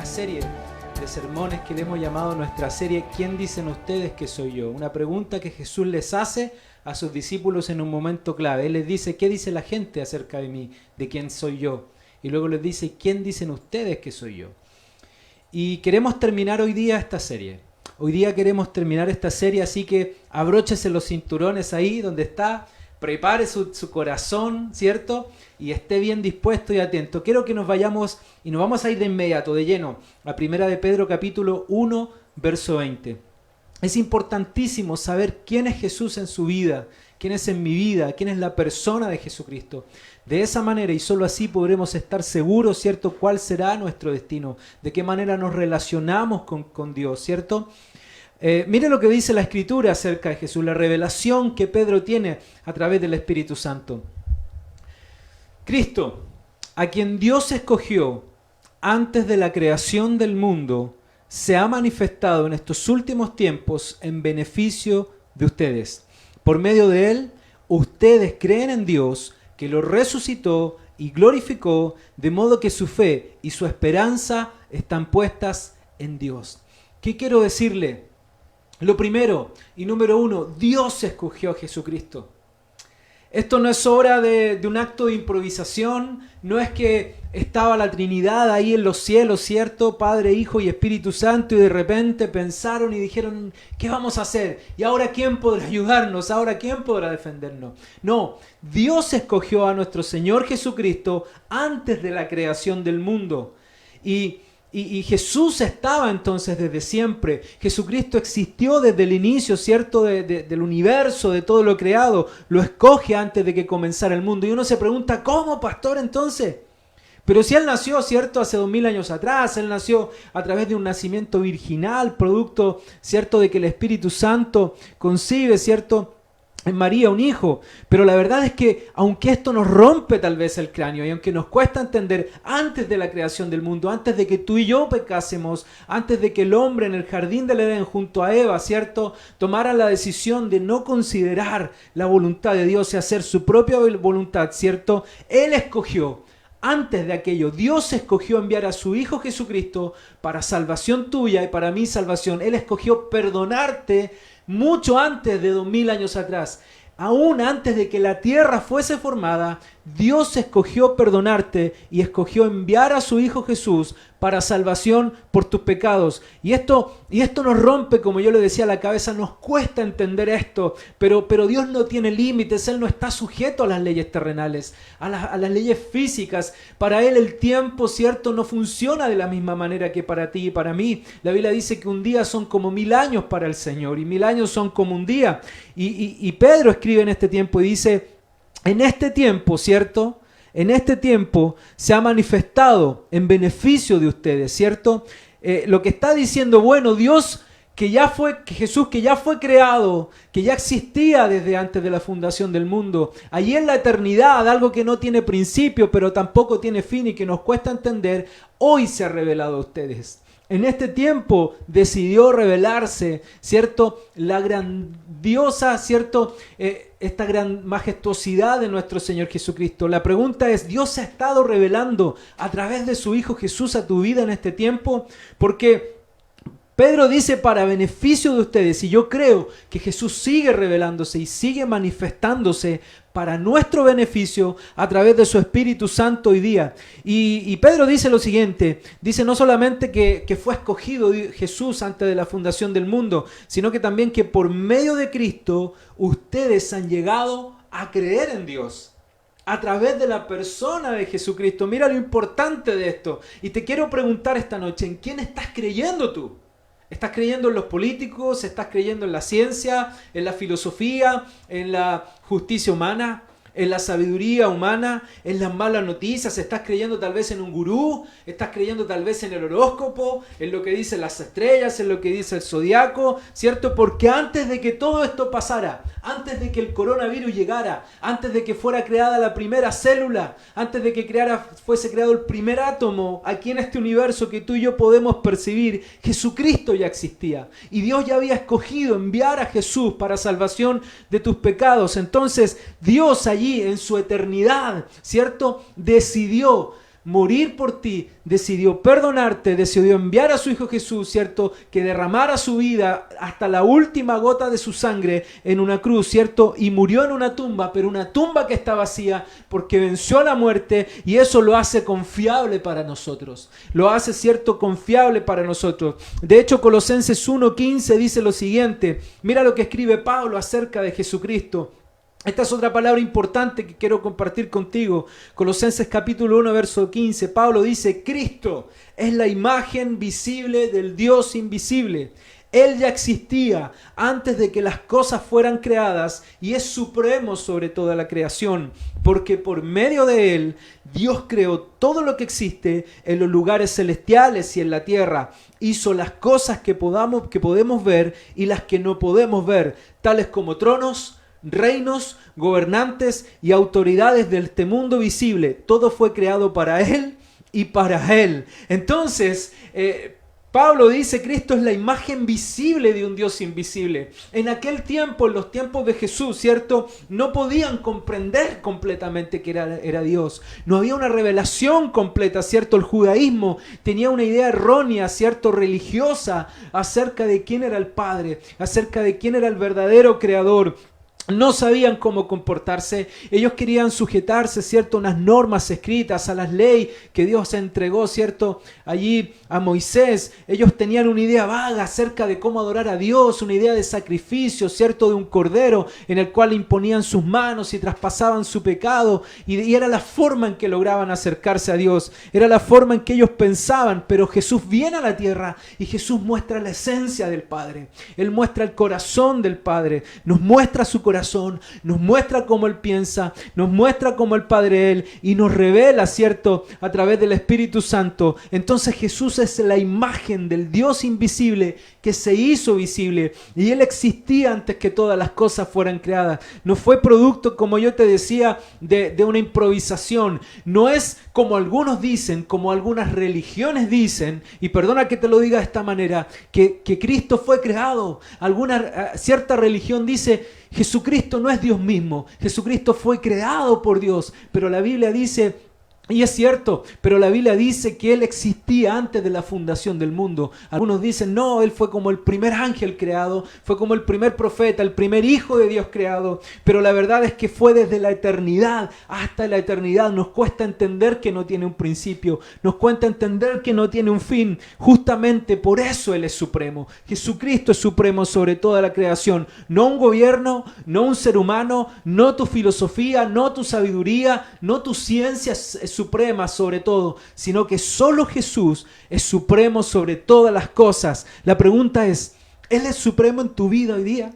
esta serie de sermones que le hemos llamado nuestra serie ¿Quién dicen ustedes que soy yo? Una pregunta que Jesús les hace a sus discípulos en un momento clave. Él les dice, ¿qué dice la gente acerca de mí? ¿De quién soy yo? Y luego les dice, ¿quién dicen ustedes que soy yo? Y queremos terminar hoy día esta serie. Hoy día queremos terminar esta serie, así que abróchese los cinturones ahí donde está, prepare su corazón, ¿cierto? Y esté bien dispuesto y atento. Quiero que nos vayamos, y nos vamos a ir de inmediato, de lleno, a 1 de Pedro capítulo 1, verso 20. Es importantísimo saber quién es Jesús en su vida, quién es en mi vida, quién es la persona de Jesucristo. De esa manera y solo así podremos estar seguros, ¿cierto?, cuál será nuestro destino, de qué manera nos relacionamos con Dios, ¿cierto? Mire lo que dice la Escritura acerca de Jesús, la revelación que Pedro tiene a través del Espíritu Santo. Cristo, a quien Dios escogió antes de la creación del mundo, se ha manifestado en estos últimos tiempos en beneficio de ustedes. Por medio de él, ustedes creen en Dios, que lo resucitó y glorificó, de modo que su fe y su esperanza están puestas en Dios. ¿Qué quiero decirle? Lo primero y número uno, Dios escogió a Jesucristo. Esto no es obra de un acto de improvisación, no es que estaba la Trinidad ahí en los cielos, ¿cierto? Padre, Hijo y Espíritu Santo, y de repente pensaron y dijeron, ¿qué vamos a hacer? ¿Y ahora quién podrá ayudarnos? ¿Ahora quién podrá defendernos? No, Dios escogió a nuestro Señor Jesucristo antes de la creación del mundo. Y Jesús estaba entonces desde siempre. Jesucristo existió desde el inicio, ¿cierto?, del universo, de todo lo creado. Lo escoge antes de que comenzara el mundo. Y uno se pregunta, ¿cómo, pastor, entonces? Pero si Él nació, ¿cierto?, hace 2000 años atrás. Él nació a través de un nacimiento virginal, producto, ¿cierto?, de que el Espíritu Santo concibe, ¿cierto?, en María un hijo. Pero la verdad es que aunque esto nos rompe tal vez el cráneo y aunque nos cuesta entender, antes de la creación del mundo, antes de que tú y yo pecásemos, antes de que el hombre en el jardín del Edén junto a Eva, ¿cierto?, tomara la decisión de no considerar la voluntad de Dios y hacer su propia voluntad, ¿cierto?, Él escogió. Antes de aquello, Dios escogió enviar a su Hijo Jesucristo para salvación tuya y para mi salvación. Él escogió perdonarte mucho antes de 2000 años atrás. Aún antes de que la tierra fuese formada, Dios escogió perdonarte y escogió enviar a su Hijo Jesús para salvación por tus pecados. Y esto nos rompe, como yo le decía, la cabeza. Nos cuesta entender esto, pero Dios no tiene límites. Él no está sujeto a las leyes terrenales, a las leyes físicas. Para Él el tiempo, ¿cierto?, no funciona de la misma manera que para ti y para mí. La Biblia dice que un día son como 1000 años para el Señor y 1000 años son como un día. Y Pedro escribe en este tiempo y dice, en este tiempo, ¿cierto?, en este tiempo se ha manifestado en beneficio de ustedes, ¿cierto? Lo que está diciendo, bueno, Dios que Jesús que ya fue creado, que ya existía desde antes de la fundación del mundo, allí en la eternidad, algo que no tiene principio, pero tampoco tiene fin y que nos cuesta entender, hoy se ha revelado a ustedes. En este tiempo decidió revelarse, ¿cierto?, la grandiosa, ¿cierto?, esta gran majestuosidad de nuestro Señor Jesucristo. La pregunta es, ¿Dios se ha estado revelando a través de su Hijo Jesús a tu vida en este tiempo? Porque Pedro dice para beneficio de ustedes, y yo creo que Jesús sigue revelándose y sigue manifestándose para nuestro beneficio a través de su Espíritu Santo hoy día. Y Pedro dice lo siguiente, dice no solamente que fue escogido Jesús antes de la fundación del mundo, sino que también que por medio de Cristo ustedes han llegado a creer en Dios. A través de la persona de Jesucristo. Mira lo importante de esto. Y te quiero preguntar esta noche, ¿en quién estás creyendo tú? ¿Estás creyendo en los políticos? ¿Estás creyendo en la ciencia, en la filosofía, en la justicia humana, en la sabiduría humana, en las malas noticias? ¿Estás creyendo tal vez en un gurú? ¿Estás creyendo tal vez en el horóscopo, en lo que dicen las estrellas, en lo que dice el zodiaco? ¿Cierto? Porque antes de que todo esto pasara, antes de que el coronavirus llegara, antes de que fuera creada la primera célula, antes de que fuese creado el primer átomo aquí en este universo que tú y yo podemos percibir, Jesucristo ya existía. Y Dios ya había escogido enviar a Jesús para salvación de tus pecados. Entonces Dios allí en su eternidad, ¿cierto?, decidió morir por ti, decidió perdonarte, decidió enviar a su Hijo Jesús, ¿cierto? Que derramara su vida hasta la última gota de su sangre en una cruz, ¿cierto? Y murió en una tumba, pero una tumba que está vacía porque venció a la muerte, y eso lo hace confiable para nosotros. Lo hace, ¿cierto? Confiable para nosotros. De hecho, Colosenses 1:15 dice lo siguiente. Mira lo que escribe Pablo acerca de Jesucristo. Esta es otra palabra importante que quiero compartir contigo. Colosenses capítulo 1, verso 15. Pablo dice: Cristo es la imagen visible del Dios invisible. Él ya existía antes de que las cosas fueran creadas y es supremo sobre toda la creación, porque por medio de Él Dios creó todo lo que existe en los lugares celestiales y en la tierra. Hizo las cosas que podemos ver y las que no podemos ver, tales como tronos, reinos, gobernantes y autoridades de este mundo visible. Todo fue creado para Él y para Él. Entonces, Pablo dice: Cristo es la imagen visible de un Dios invisible. En aquel tiempo, en los tiempos de Jesús, ¿cierto? No podían comprender completamente que era Dios. No había una revelación completa, ¿cierto? El judaísmo tenía una idea errónea, ¿cierto? Religiosa acerca de quién era el Padre, acerca de quién era el verdadero Creador. No sabían cómo comportarse. Ellos querían sujetarse, ¿cierto?, a unas normas escritas, a las leyes que Dios entregó, ¿cierto?, allí a Moisés. Ellos tenían una idea vaga acerca de cómo adorar a Dios, una idea de sacrificio, ¿cierto?, de un cordero en el cual imponían sus manos y traspasaban su pecado. Y era la forma en que lograban acercarse a Dios. Era la forma en que ellos pensaban. Pero Jesús viene a la tierra y Jesús muestra la esencia del Padre. Él muestra el corazón del Padre. Nos muestra su corazón, nos muestra cómo Él piensa, nos muestra cómo el Padre Él, y nos revela, ¿cierto?, a través del Espíritu Santo. Entonces Jesús es la imagen del Dios invisible que se hizo visible, y Él existía antes que todas las cosas fueran creadas. No fue producto, como yo te decía, de una improvisación. No es como algunos dicen, como algunas religiones dicen, y perdona que te lo diga de esta manera, que Cristo fue creado. Cierta religión dice: Jesucristo no es Dios mismo, Jesucristo fue creado por Dios, pero la Biblia dice, y es cierto, pero la Biblia dice que Él existía antes de la fundación del mundo. Algunos dicen: no, Él fue como el primer ángel creado, fue como el primer profeta, el primer hijo de Dios creado, pero la verdad es que fue desde la eternidad hasta la eternidad. Nos cuesta entender que no tiene un principio, nos cuesta entender que no tiene un fin. Justamente por eso Él es supremo. Jesucristo es supremo sobre toda la creación, no un gobierno, no un ser humano, no tu filosofía, no tu sabiduría, no tu ciencia es suprema sobre todo, sino que solo Jesús es supremo sobre todas las cosas. La pregunta es: ¿Él es supremo en tu vida hoy día?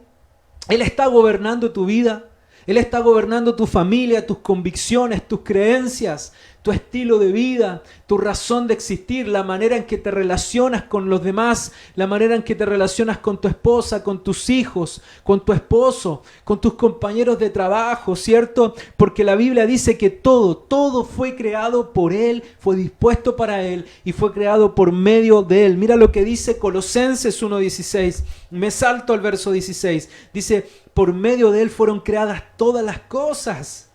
¿Él está gobernando tu vida? Él está gobernando tu familia, tus convicciones, tus creencias, tu estilo de vida, tu razón de existir, la manera en que te relacionas con los demás, la manera en que te relacionas con tu esposa, con tus hijos, con tu esposo, con tus compañeros de trabajo, ¿cierto? Porque la Biblia dice que todo fue creado por Él, fue dispuesto para Él y fue creado por medio de Él. Mira lo que dice Colosenses 1:16. Me salto al verso 16. Dice: por medio de Él fueron creadas todas las cosas.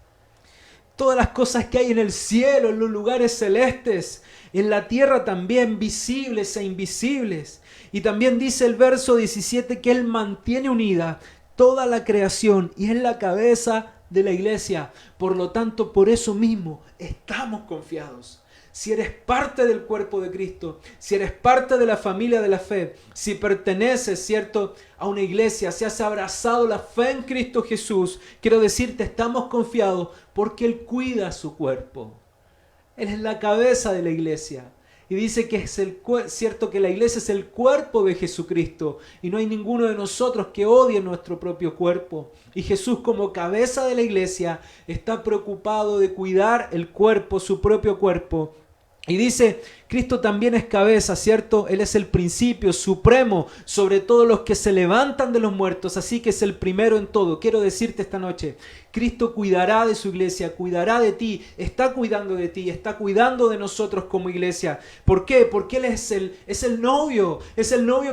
Todas las cosas que hay en el cielo, en los lugares celestes, en la tierra también, visibles e invisibles. Y también dice el verso 17 que Él mantiene unida toda la creación y es la cabeza de la iglesia. Por lo tanto, por eso mismo estamos confiados. Si eres parte del cuerpo de Cristo, si eres parte de la familia de la fe, si perteneces, ¿cierto?, a una iglesia, si has abrazado la fe en Cristo Jesús, quiero decirte, estamos confiados porque Él cuida su cuerpo. Él es la cabeza de la iglesia. Y dice que es cierto que la iglesia es el cuerpo de Jesucristo y no hay ninguno de nosotros que odie nuestro propio cuerpo. Y Jesús, como cabeza de la iglesia, está preocupado de cuidar el cuerpo, su propio cuerpo. Y dice, Cristo también es cabeza, ¿cierto? Él es el principio supremo sobre todos los que se levantan de los muertos, así que es el primero en todo. Quiero decirte esta noche, Cristo cuidará de su iglesia, cuidará de ti, está cuidando de ti, está cuidando de nosotros como iglesia. ¿Por qué? Porque Él es el novio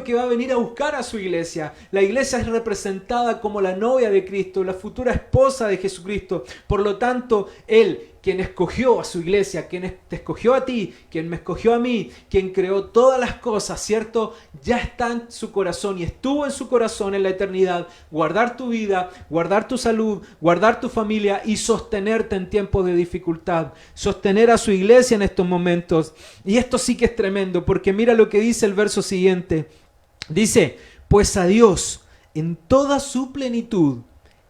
que va a venir a buscar a su iglesia. La iglesia es representada como la novia de Cristo, la futura esposa de Jesucristo. Por lo tanto, Él quien escogió a su iglesia, quien te escogió a ti, quien me escogió a mí, quien creó todas las cosas, ¿cierto? Ya está en su corazón y estuvo en su corazón en la eternidad. Guardar tu vida, guardar tu salud, guardar tu familia y sostenerte en tiempos de dificultad. Sostener a su iglesia en estos momentos. Y esto sí que es tremendo, porque mira lo que dice el verso siguiente. Dice, pues a Dios en toda su plenitud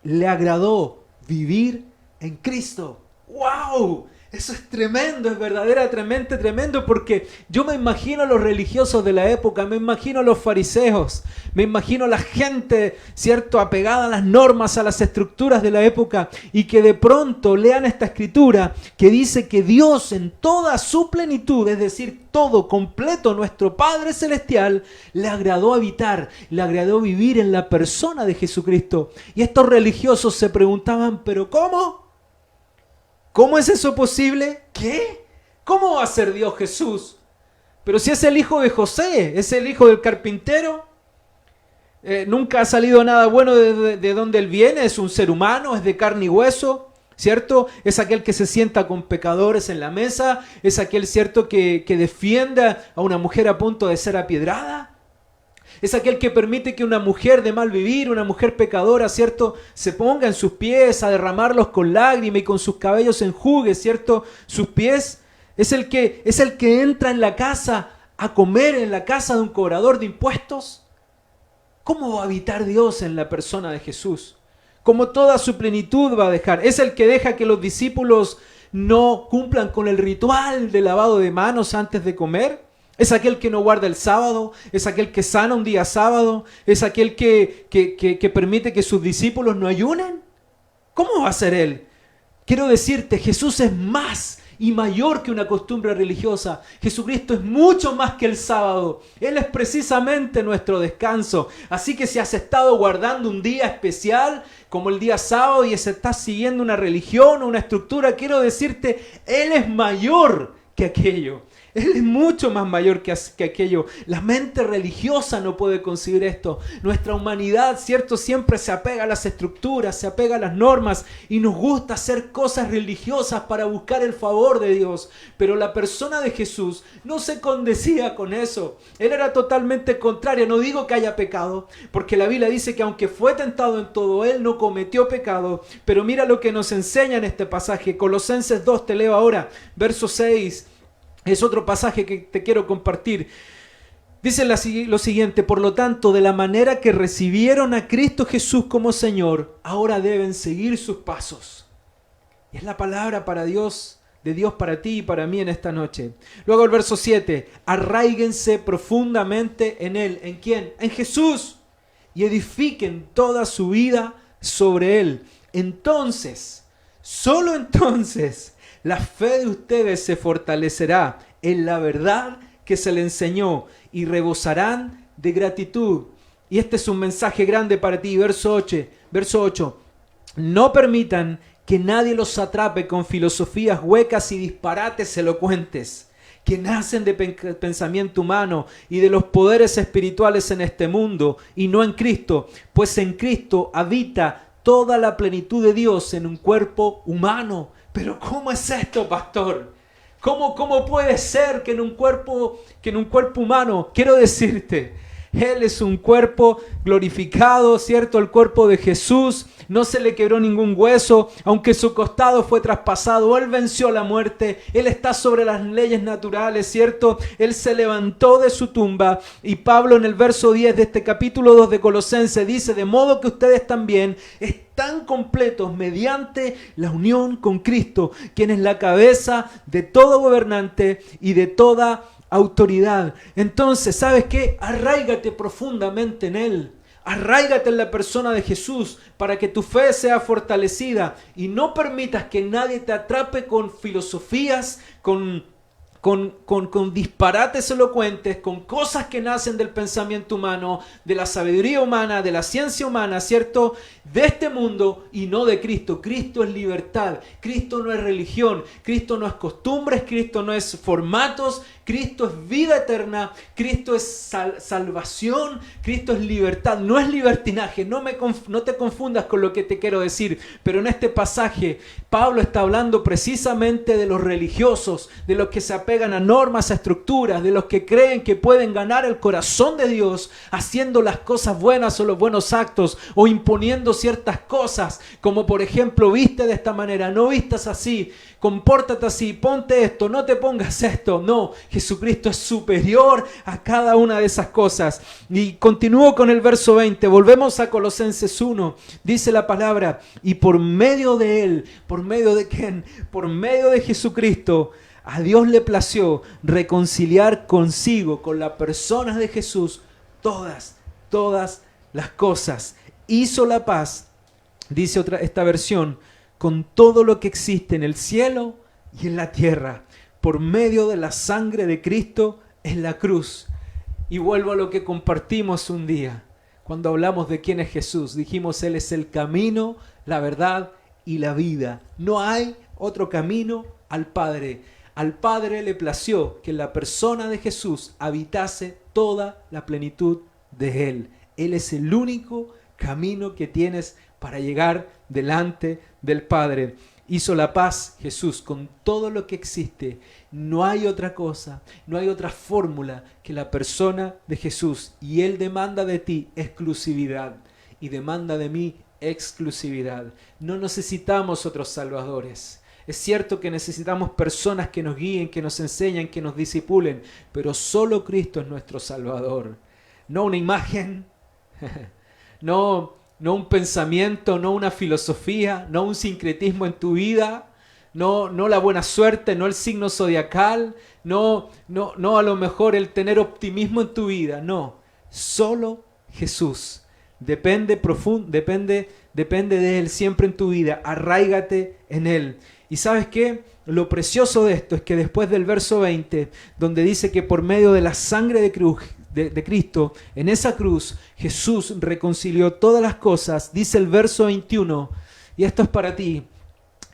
le agradó vivir en Cristo. ¡Wow! Eso es tremendo, es verdaderamente tremendo, porque yo me imagino a los religiosos de la época, me imagino a los fariseos, me imagino a la gente, ¿cierto?, apegada a las normas, a las estructuras de la época, y que de pronto lean esta escritura que dice que Dios en toda su plenitud, es decir, todo completo, nuestro Padre Celestial, le agradó habitar, le agradó vivir en la persona de Jesucristo. Y estos religiosos se preguntaban, ¿pero cómo? ¿Cómo es eso posible? ¿Qué? ¿Cómo va a ser Dios Jesús? Pero si es el hijo de José, es el hijo del carpintero. Nunca ha salido nada bueno de donde él viene, es un ser humano, es de carne y hueso, ¿cierto? Es aquel que se sienta con pecadores en la mesa, es aquel, ¿cierto?, que defiende a una mujer a punto de ser apiedrada. Es aquel que permite que una mujer de mal vivir, una mujer pecadora, ¿cierto?, se ponga en sus pies a derramarlos con lágrimas y con sus cabellos enjugue, ¿cierto?, sus pies. Es el que entra en la casa a comer en la casa de un cobrador de impuestos. ¿Cómo va a habitar Dios en la persona de Jesús? ¿Cómo toda su plenitud va a dejar? Es el que deja que los discípulos no cumplan con el ritual de lavado de manos antes de comer. Es aquel que no guarda el sábado, es aquel que sana un día sábado, es aquel que permite que sus discípulos no ayunen. ¿Cómo va a ser Él? Quiero decirte, Jesús es más y mayor que una costumbre religiosa. Jesucristo es mucho más que el sábado. Él es precisamente nuestro descanso. Así que si has estado guardando un día especial, como el día sábado, y estás siguiendo una religión o una estructura, quiero decirte, Él es mayor que aquello. Él es mucho más mayor que aquello. La mente religiosa no puede concebir esto. Nuestra humanidad, ¿cierto?, siempre se apega a las estructuras, se apega a las normas y nos gusta hacer cosas religiosas para buscar el favor de Dios. Pero la persona de Jesús no se condecía con eso. Él era totalmente contrario. No digo que haya pecado, porque la Biblia dice que aunque fue tentado en todo, Él no cometió pecado. Pero mira lo que nos enseña en este pasaje. Colosenses 2, te leo ahora, verso 6. Es otro pasaje que te quiero compartir. Dice lo siguiente: por lo tanto, de la manera que recibieron a Cristo Jesús como Señor, ahora deben seguir sus pasos. Y es la palabra para Dios, de Dios para ti y para mí en esta noche. Luego el verso 7, arraíguense profundamente en Él. ¿En quién? En Jesús. Y edifiquen toda su vida sobre Él. Entonces, solo entonces, la fe de ustedes se fortalecerá en la verdad que se le enseñó y rebosarán de gratitud. Y este es un mensaje grande para ti. Verso 8. No permitan que nadie los atrape con filosofías huecas y disparates elocuentes que nacen de pensamiento humano y de los poderes espirituales en este mundo y no en Cristo, pues en Cristo habita toda la plenitud de Dios en un cuerpo humano. Pero ¿cómo es esto, pastor? ¿Cómo puede ser que en un cuerpo humano? Quiero decirte, Él es un cuerpo glorificado, ¿cierto? El cuerpo de Jesús, no se le quebró ningún hueso, aunque su costado fue traspasado, Él venció la muerte, Él está sobre las leyes naturales, ¿cierto? Él se levantó de su tumba, y Pablo en el verso 10 de este capítulo 2 de Colosenses dice, de modo que ustedes también están completos mediante la unión con Cristo, quien es la cabeza de todo gobernante y de toda autoridad. Entonces, ¿sabes qué? Arráigate profundamente en Él. Arráigate en la persona de Jesús para que tu fe sea fortalecida y no permitas que nadie te atrape con filosofías, con con disparates elocuentes, con cosas que nacen del pensamiento humano, de la sabiduría humana, de la ciencia humana, ¿cierto? De este mundo y no de Cristo. Cristo es libertad, Cristo no es religión, Cristo no es costumbres, Cristo no es formatos, Cristo es vida eterna, Cristo es salvación, Cristo es libertad, no es libertinaje. No te confundas con lo que te quiero decir, pero en este pasaje Pablo está hablando precisamente de los religiosos, de los que se apegan a normas, a estructuras, de los que creen que pueden ganar el corazón de Dios haciendo las cosas buenas o los buenos actos o imponiendo ciertas cosas, como por ejemplo, viste de esta manera, no vistas así, compórtate así, ponte esto, no te pongas esto. No, Jesucristo es superior a cada una de esas cosas. Y continúo con el verso 20, volvemos a Colosenses 1, dice la palabra, y por medio de Él, ¿por medio de quién? Por medio de Jesucristo, a Dios le plació reconciliar consigo, con la persona de Jesús, todas las cosas. Hizo la paz, dice esta versión, con todo lo que existe en el cielo y en la tierra, por medio de la sangre de Cristo en la cruz. Y vuelvo a lo que compartimos un día, cuando hablamos de quién es Jesús. Dijimos, Él es el camino, la verdad y la vida. No hay otro camino al Padre. Al Padre le plació que en la persona de Jesús habitase toda la plenitud de Él. Él es el único camino que tienes para llegar delante del Padre. Hizo la paz Jesús con todo lo que existe. No hay otra cosa, no hay otra fórmula que la persona de Jesús. Y Él demanda de ti exclusividad y demanda de mí exclusividad. No necesitamos otros salvadores. Es cierto que necesitamos personas que nos guíen, que nos enseñen, que nos disipulen, pero solo Cristo es nuestro Salvador. No una imagen, no un pensamiento, no una filosofía, no un sincretismo en tu vida, no la buena suerte, no el signo zodiacal, no a lo mejor el tener optimismo en tu vida. No, solo Jesús. Depende de Él siempre en tu vida. Arráigate en Él. ¿Y sabes qué? Lo precioso de esto es que después del verso 20, donde dice que por medio de la sangre de Cristo, en esa cruz, Jesús reconcilió todas las cosas, dice el verso 21, y esto es para ti,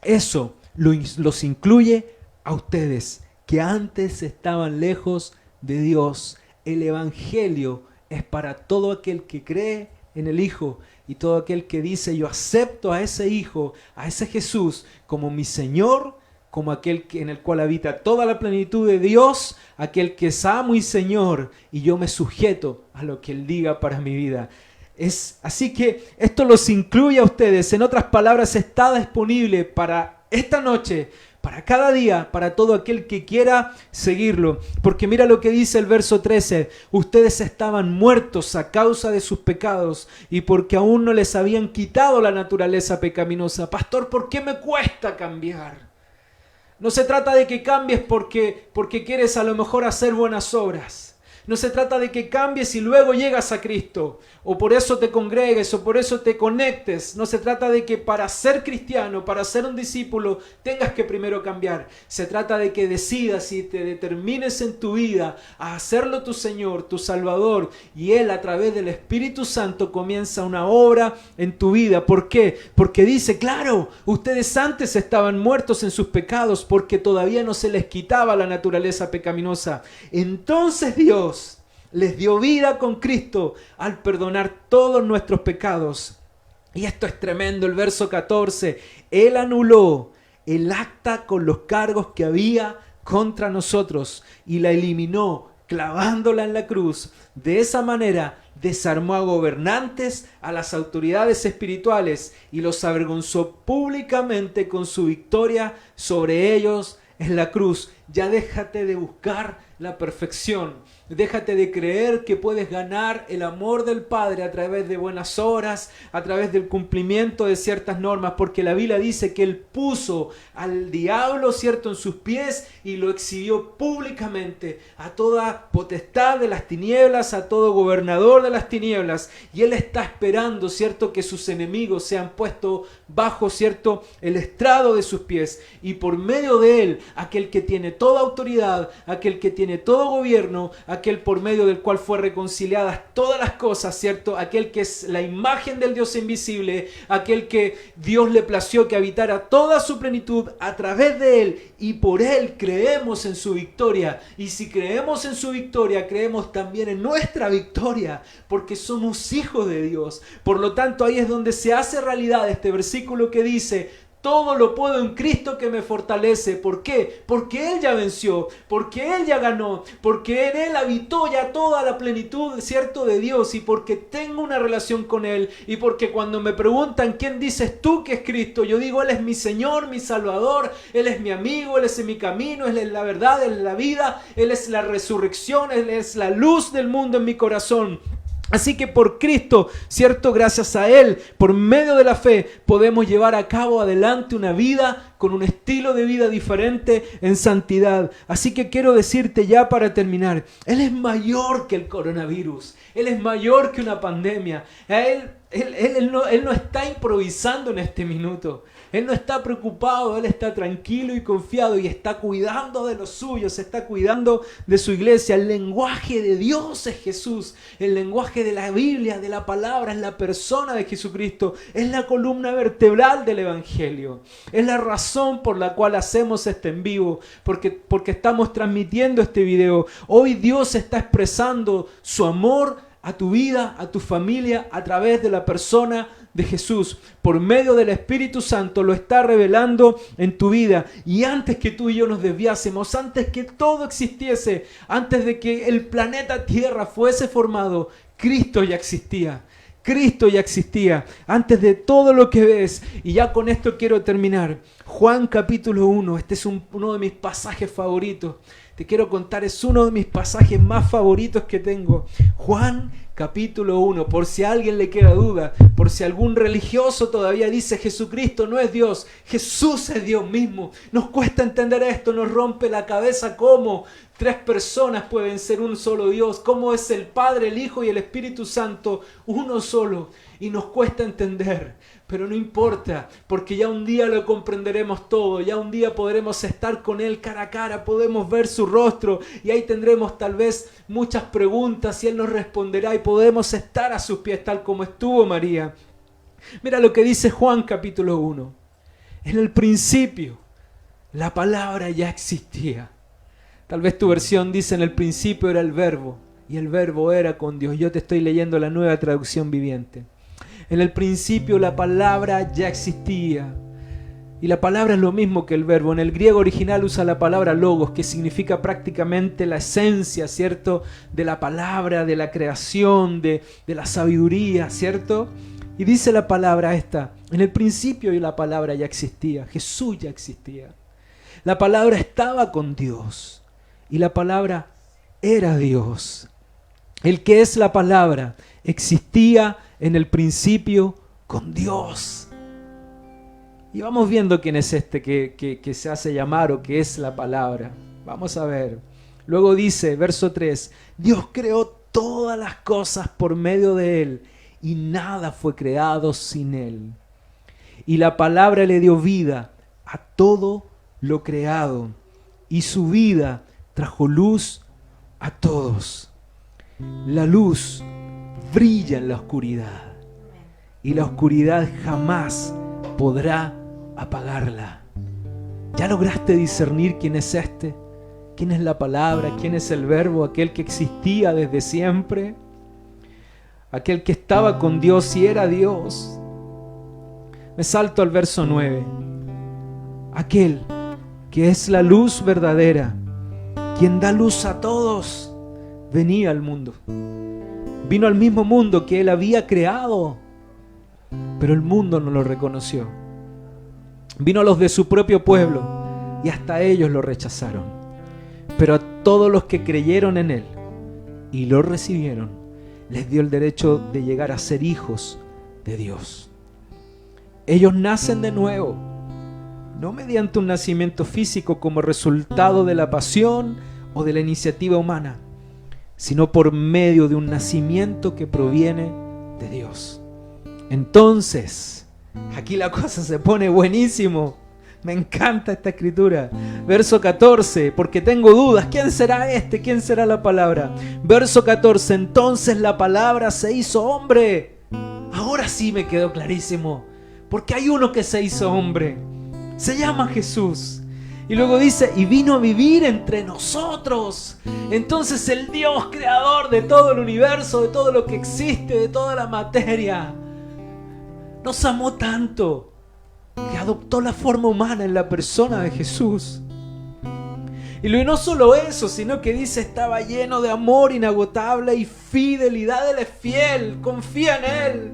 eso los incluye a ustedes, que antes estaban lejos de Dios. El Evangelio es para todo aquel que cree en el Hijo, y todo aquel que dice, yo acepto a ese Hijo, a ese Jesús, como mi Señor, como aquel en el cual habita toda la plenitud de Dios, aquel que es amo y Señor, y yo me sujeto a lo que Él diga para mi vida. Así que esto los incluye a ustedes. En otras palabras, está disponible para esta noche, para cada día, para todo aquel que quiera seguirlo. Porque mira lo que dice el verso 13. Ustedes estaban muertos a causa de sus pecados y porque aún no les habían quitado la naturaleza pecaminosa. Pastor, ¿por qué me cuesta cambiar? No se trata de que cambies porque quieres a lo mejor hacer buenas obras. No se trata de que cambies y luego llegas a Cristo, o por eso te congregues, o por eso te conectes. No se trata de que para ser cristiano, para ser un discípulo, tengas que primero cambiar. Se trata de que decidas y te determines en tu vida a hacerlo tu Señor, tu Salvador, y Él a través del Espíritu Santo comienza una obra en tu vida. ¿Por qué? Porque dice, claro, ustedes antes estaban muertos en sus pecados porque todavía no se les quitaba la naturaleza pecaminosa. Entonces Dios les dio vida con Cristo al perdonar todos nuestros pecados. Y esto es tremendo, el verso 14. Él anuló el acta con los cargos que había contra nosotros y la eliminó clavándola en la cruz. De esa manera desarmó a gobernantes, a las autoridades espirituales y los avergonzó públicamente con su victoria sobre ellos en la cruz. Ya déjate de buscar la perfección. Déjate de creer que puedes ganar el amor del Padre a través de buenas obras, a través del cumplimiento de ciertas normas, porque la Biblia dice que Él puso al diablo, ¿cierto?, en sus pies y lo exhibió públicamente a toda potestad de las tinieblas, a todo gobernador de las tinieblas. Y Él está esperando, ¿cierto?, que sus enemigos sean puestos bajo, ¿cierto?, el estrado de sus pies. Y por medio de Él, aquel que tiene toda autoridad, aquel que tiene todo gobierno, aquel por medio del cual fue reconciliadas todas las cosas, ¿cierto? Aquel que es la imagen del Dios invisible, aquel que Dios le plació que habitara toda su plenitud a través de Él, y por Él creemos en su victoria. Y si creemos en su victoria, creemos también en nuestra victoria, porque somos hijos de Dios. Por lo tanto, ahí es donde se hace realidad este versículo que dice: todo lo puedo en Cristo que me fortalece. ¿Por qué? Porque Él ya venció, porque Él ya ganó, porque en Él habitó ya toda la plenitud, ¿cierto?, de Dios, y porque tengo una relación con Él, y porque cuando me preguntan ¿quién dices tú que es Cristo?, yo digo: Él es mi Señor, mi Salvador, Él es mi amigo, Él es mi camino, Él es la verdad, Él es la vida, Él es la resurrección, Él es la luz del mundo en mi corazón. Así que por Cristo, ¿cierto?, gracias a Él, por medio de la fe, podemos llevar a cabo adelante una vida con un estilo de vida diferente en santidad. Así que quiero decirte ya para terminar, Él es mayor que el coronavirus, Él es mayor que una pandemia. Él no está improvisando en este minuto. Él no está preocupado, Él está tranquilo y confiado y está cuidando de los suyos, está cuidando de su iglesia. El lenguaje de Dios es Jesús, el lenguaje de la Biblia, de la palabra, es la persona de Jesucristo, es la columna vertebral del Evangelio. Es la razón por la cual hacemos este en vivo, porque estamos transmitiendo este video. Hoy Dios está expresando su amor a tu vida, a tu familia, a través de la persona de Jesús. Por medio del Espíritu Santo lo está revelando en tu vida. Y antes que tú y yo nos desviásemos, antes que todo existiese, antes de que el planeta Tierra fuese formado, Cristo ya existía. Cristo ya existía antes de todo lo que ves. Y ya con esto quiero terminar. Juan capítulo 1, este es uno de mis pasajes favoritos. Te quiero contar, es uno de mis pasajes más favoritos que tengo. Juan capítulo 1, por si a alguien le queda duda, por si algún religioso todavía dice Jesucristo no es Dios, Jesús es Dios mismo. Nos cuesta entender esto, nos rompe la cabeza cómo 3 personas pueden ser un solo Dios, cómo es el Padre, el Hijo y el Espíritu Santo uno solo, y nos cuesta entender. Pero no importa, porque ya un día lo comprenderemos todo, ya un día podremos estar con Él cara a cara, podemos ver su rostro y ahí tendremos tal vez muchas preguntas y Él nos responderá y podemos estar a sus pies tal como estuvo María. Mira lo que dice Juan capítulo 1. En el principio, la palabra ya existía. Tal vez tu versión dice: en el principio era el verbo y el verbo era con Dios. Yo te estoy leyendo la Nueva Traducción Viviente. En el principio la palabra ya existía. Y la palabra es lo mismo que el verbo. En el griego original usa la palabra logos, que significa prácticamente la esencia, ¿cierto?, de la palabra, de la creación, de la sabiduría, ¿cierto? Y dice la palabra esta: en el principio la palabra ya existía. Jesús ya existía. La palabra estaba con Dios y la palabra era Dios. El que es la palabra existía en el principio con Dios. Y vamos viendo quién es este que se hace llamar o que es la palabra. Vamos a ver. Luego dice, verso 3, Dios creó todas las cosas por medio de Él y nada fue creado sin Él. Y la palabra le dio vida a todo lo creado y su vida trajo luz a todos. La luz brilla en la oscuridad y la oscuridad jamás podrá apagarla. ¿Ya lograste discernir quién es este? ¿Quién es la palabra? ¿Quién es el verbo? Aquel que existía desde siempre, aquel que estaba con Dios y era Dios. Me salto al verso 9. Aquel que es la luz verdadera, quien da luz a todos, venía al mundo. Vino al mismo mundo que Él había creado, pero el mundo no lo reconoció. Vino a los de su propio pueblo y hasta ellos lo rechazaron. Pero a todos los que creyeron en Él y lo recibieron, les dio el derecho de llegar a ser hijos de Dios. Ellos nacen de nuevo, no mediante un nacimiento físico como resultado de la pasión o de la iniciativa humana, sino por medio de un nacimiento que proviene de Dios. Entonces, aquí la cosa se pone buenísimo. Me encanta esta escritura. Verso 14, porque tengo dudas. ¿Quién será este? ¿Quién será la palabra? Verso 14, entonces la palabra se hizo hombre. Ahora sí me quedó clarísimo. Porque hay uno que se hizo hombre. Se llama Jesús. Y luego dice, y vino a vivir entre nosotros. Entonces el Dios creador de todo el universo, de todo lo que existe, de toda la materia, nos amó tanto que adoptó la forma humana en la persona de Jesús. Y no solo eso, sino que dice, estaba lleno de amor inagotable y fidelidad. Él es fiel, confía en Él.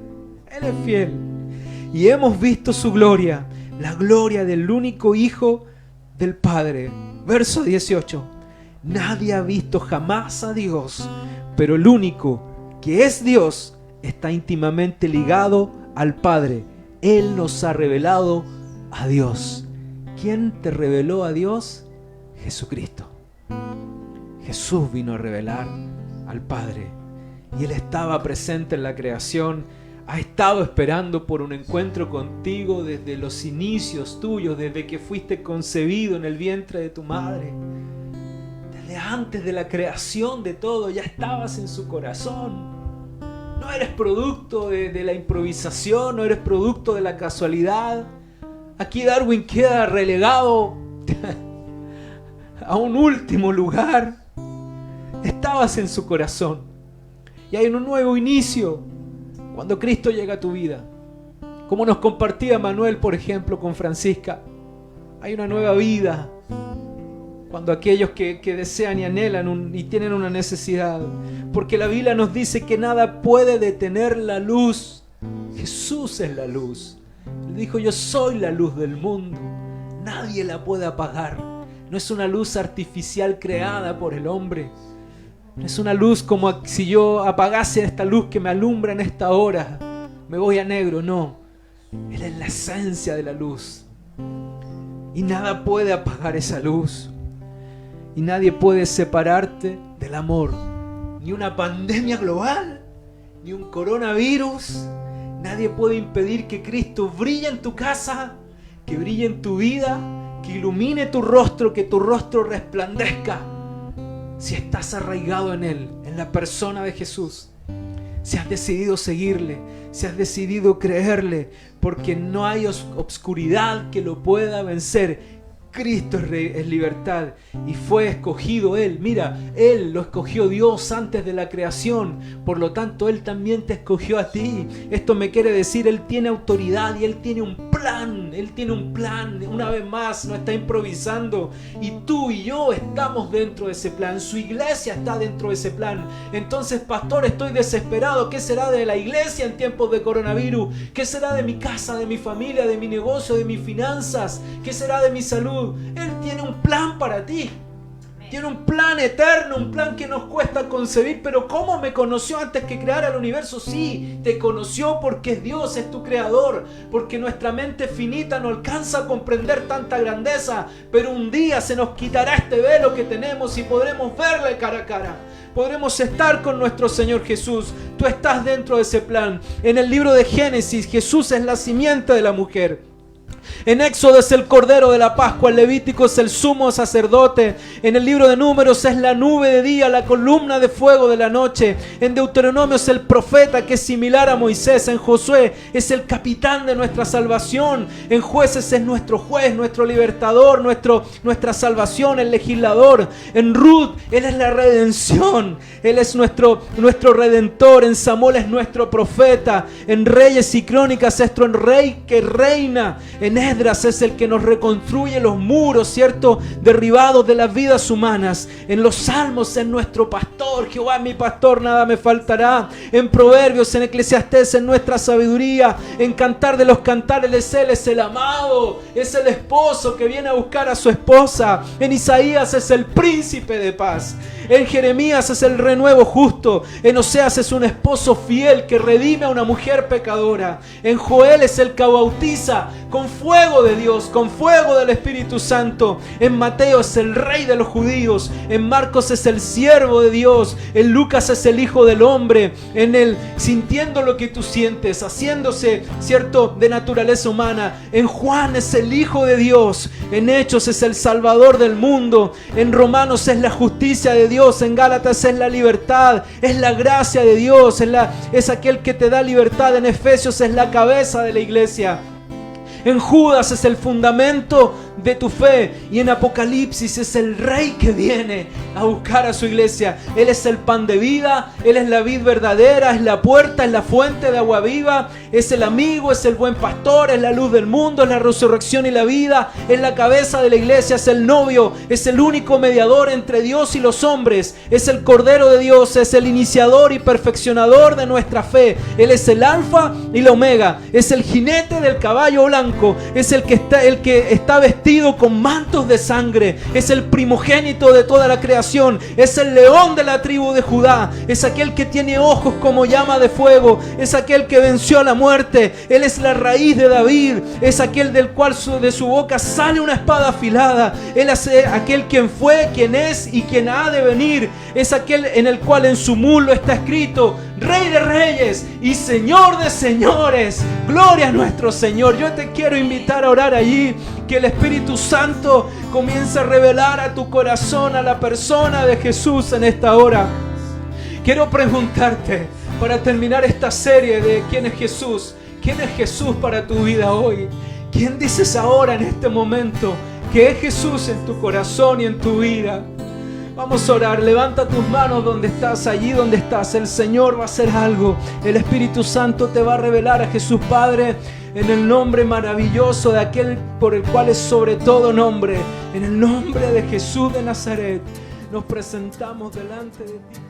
Él es fiel. Y hemos visto su gloria, la gloria del único Hijo del Padre. Verso 18. Nadie ha visto jamás a Dios, pero el único que es Dios está íntimamente ligado al Padre. Él nos ha revelado a Dios. ¿Quién te reveló a Dios? Jesucristo. Jesús vino a revelar al Padre. Y Él estaba presente en la creación. Ha estado esperando por un encuentro contigo desde los inicios tuyos, desde que fuiste concebido en el vientre de tu madre. Desde antes de la creación de todo, ya estabas en su corazón. No eres producto de la improvisación, no eres producto de la casualidad. Aquí Darwin queda relegado a un último lugar. Estabas en su corazón. Y hay un nuevo inicio cuando Cristo llega a tu vida. Como nos compartía Manuel, por ejemplo, con Francisca. Hay una nueva vida. Cuando aquellos que desean y anhelan y tienen una necesidad. Porque la Biblia nos dice que nada puede detener la luz. Jesús es la luz. Él dijo, yo soy la luz del mundo. Nadie la puede apagar. No es una luz artificial creada por el hombre. No es una luz como si yo apagase esta luz que me alumbra en esta hora. Me voy a negro, no. Él es la esencia de la luz. Y nada puede apagar esa luz. Y nadie puede separarte del amor. Ni una pandemia global, ni un coronavirus. Nadie puede impedir que Cristo brille en tu casa, que brille en tu vida, que ilumine tu rostro, que tu rostro resplandezca. Si estás arraigado en Él, en la persona de Jesús. Si has decidido seguirle, si has decidido creerle, porque no hay obscuridad que lo pueda vencer. Cristo es libertad y fue escogido Él. Mira, Él lo escogió Dios antes de la creación. Por lo tanto, Él también te escogió a ti. Esto me quiere decir, Él tiene autoridad y Él tiene un plan. Él tiene un plan. Una vez más, no está improvisando. Y tú y yo estamos dentro de ese plan. Su iglesia está dentro de ese plan. Entonces, pastor, estoy desesperado. ¿Qué será de la iglesia en tiempos de coronavirus? ¿Qué será de mi casa, de mi familia, de mi negocio, de mis finanzas? ¿Qué será de mi salud? Él tiene un plan para ti. Tiene un plan eterno, un plan que nos cuesta concebir. Pero ¿cómo me conoció antes que creara el universo? Sí, te conoció porque es Dios, es tu creador. Porque nuestra mente finita no alcanza a comprender tanta grandeza. Pero un día se nos quitará este velo que tenemos y podremos verle cara a cara. Podremos estar con nuestro Señor Jesús. Tú estás dentro de ese plan. En el libro de Génesis, Jesús es la simiente de la mujer. En Éxodo es el Cordero de la Pascua, en Levítico es el sumo sacerdote, en el libro de Números es la nube de día, la columna de fuego de la noche, en Deuteronomio es el profeta que es similar a Moisés, en Josué es el capitán de nuestra salvación, en Jueces es nuestro juez, nuestro libertador, nuestra salvación, el legislador, en Ruth Él es la redención, Él es nuestro redentor, en Samuel es nuestro profeta, en Reyes y Crónicas es nuestro rey que reina, en Esdras es el que nos reconstruye los muros, ¿cierto?, derribados de las vidas humanas. En los Salmos es nuestro pastor, Jehová es mi pastor, nada me faltará. En Proverbios, en Eclesiastés es nuestra sabiduría. En Cantar de los Cantares Él es el amado, es el esposo que viene a buscar a su esposa. En Isaías es el príncipe de paz. En Jeremías es el renuevo justo. En Oseas es un esposo fiel que redime a una mujer pecadora. En Joel es el que bautiza con fuego de Dios, con fuego del Espíritu Santo. En Mateo es el rey de los judíos. En Marcos es el siervo de Dios. En Lucas es el hijo del hombre. En él, sintiendo lo que tú sientes, haciéndose, cierto, de naturaleza humana. En Juan es el hijo de Dios. En Hechos es el salvador del mundo. En Romanos es la justicia de Dios. En Gálatas es la libertad, es la gracia de Dios, es aquel que te da libertad. En Efesios es la cabeza de la iglesia. En Judas es el fundamento de tu fe. Y en Apocalipsis es el rey que viene a buscar a su iglesia. Él es el pan de vida, Él es la vid verdadera, es la puerta, es la fuente de agua viva, es el amigo, es el buen pastor, es la luz del mundo, es la resurrección y la vida, es la cabeza de la iglesia, es el novio, es el único mediador entre Dios y los hombres, es el Cordero de Dios, es el iniciador y perfeccionador de nuestra fe. Él es el alfa y la omega, es el jinete del caballo blanco, es el que está vestido con mantos de sangre, es el primogénito de toda la creación, es el león de la tribu de Judá, es aquel que tiene ojos como llama de fuego, es aquel que venció a la muerte. Él es la raíz de David, es aquel del cual de su boca sale una espada afilada. Él es aquel quien fue, quien es y quien ha de venir, es aquel en el cual en su muslo está escrito: Rey de reyes y Señor de señores. Gloria a nuestro Señor. Yo te quiero invitar a orar allí, que el Espíritu Santo comience a revelar a tu corazón a la persona de Jesús en esta hora. Quiero preguntarte, para terminar esta serie de ¿quién es Jesús? ¿Quién es Jesús para tu vida hoy? ¿Quién dices ahora en este momento que es Jesús en tu corazón y en tu vida? Vamos a orar. Levanta tus manos donde estás, allí donde estás. El Señor va a hacer algo. El Espíritu Santo te va a revelar a Jesús. Padre, en el nombre maravilloso de aquel por el cual es sobre todo nombre, en el nombre de Jesús de Nazaret, nos presentamos delante de ti.